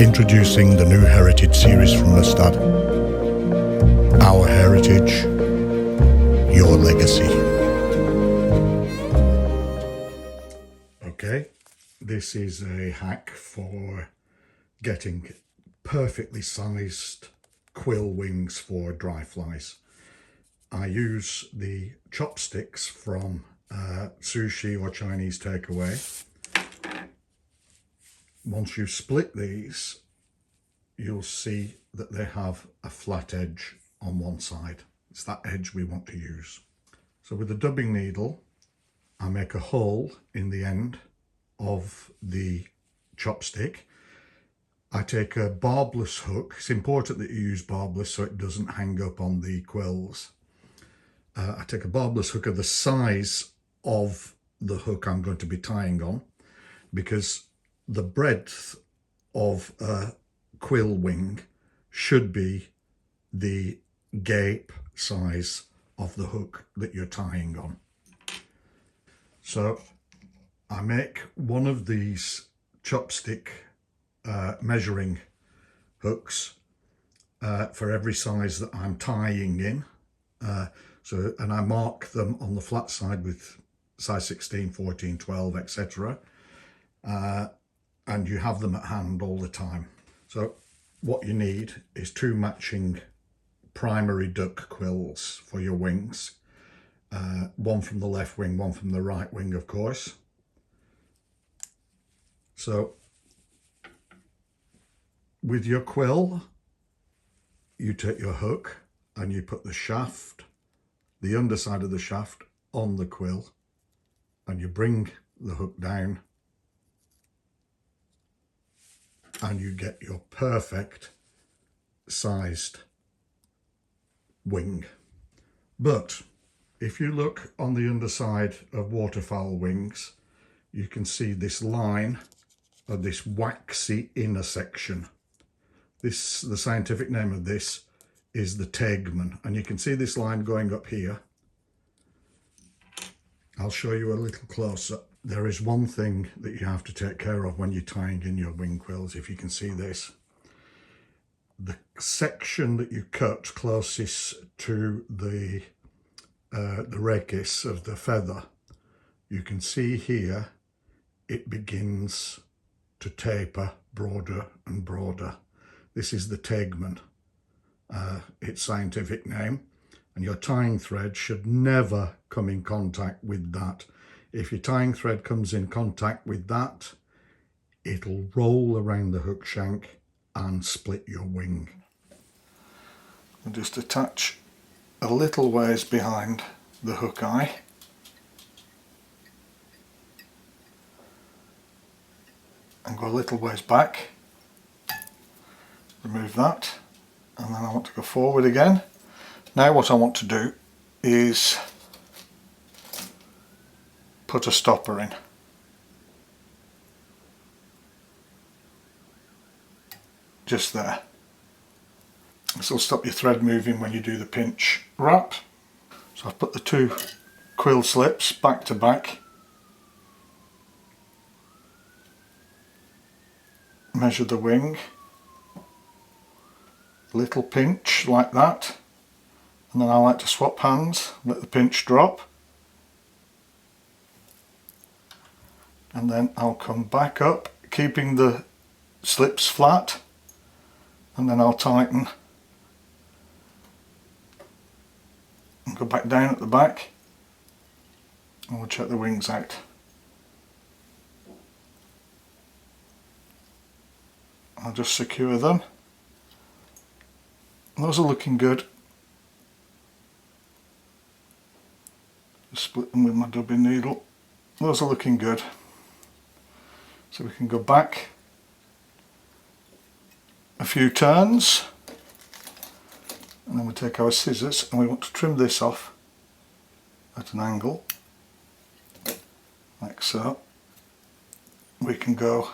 Introducing the new Heritage series from Mustad. Our heritage, your legacy. Okay, this is a hack for getting perfectly sized quill wings for dry flies. I use the chopsticks from sushi or Chinese takeaway. Once you split these, you'll see that they have a flat edge on one side. It's that edge we want to use. So with the dubbing needle, I make a hole in the end of the chopstick. I take a barbless hook. It's important that you use barbless so it doesn't hang up on the quills. I take a barbless hook of the size of the hook I'm going to be tying on, because the breadth of a quill wing should be the gape size of the hook that you're tying on. So I make one of these chopstick measuring hooks for every size that I'm tying in. And I mark them on the flat side with size 16, 14, 12, etc. And you have them at hand all the time. So what you need is two matching primary duck quills for your wings. One from the left wing, one from the right wing, of course. So with your quill, you take your hook and you put the shaft, the underside of the shaft, on the quill, and you bring the hook down and you get your perfect sized wing. But if you look on the underside of waterfowl wings, you can see this line of this waxy inner section. The scientific name of this is the Tagman, and you can see this line going up here. I'll show you a little closer. There is one thing that you have to take care of when you're tying in your wing quills, if you can see this. The section that you cut closest to the rachis of the feather, you can see here it begins to taper broader and broader. This is the Tagman, its scientific name, and your tying thread should never come in contact with that. If your tying thread comes in contact with that, it'll roll around the hook shank and split your wing. And just attach a little ways behind the hook eye. And go a little ways back. Remove that. And then I want to go forward again. Now what I want to do is put a stopper in. Just there. This will stop your thread moving when you do the pinch wrap. So I've put the two quill slips back to back. Measure the wing. Little pinch like that. And then I like to swap hands, let the pinch drop. And then I'll come back up, keeping the slips flat, and then I'll tighten and go back down at the back, and we'll check the wings out. I'll just secure them. Those are looking good. Just split them with my dubbing needle. Those are looking good. So we can go back a few turns, and then we take our scissors and we want to trim this off at an angle, like so. We can go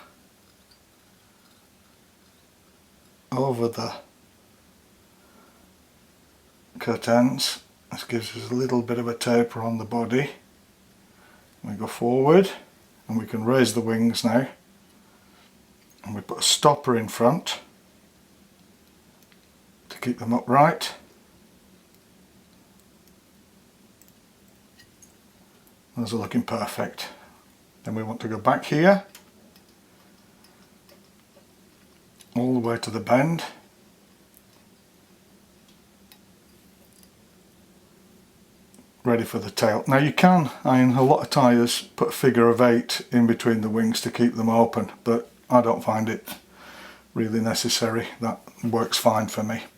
over the cut ends. This gives us a little bit of a taper on the body. We go forward and we can raise the wings now. And we put a stopper in front to keep them upright. Those are looking perfect. Then we want to go back here, all the way to the bend. Ready for the tail. Now you can, in a lot of tyres, put a figure of 8 in between the wings to keep them open, but I don't find it really necessary. That works fine for me.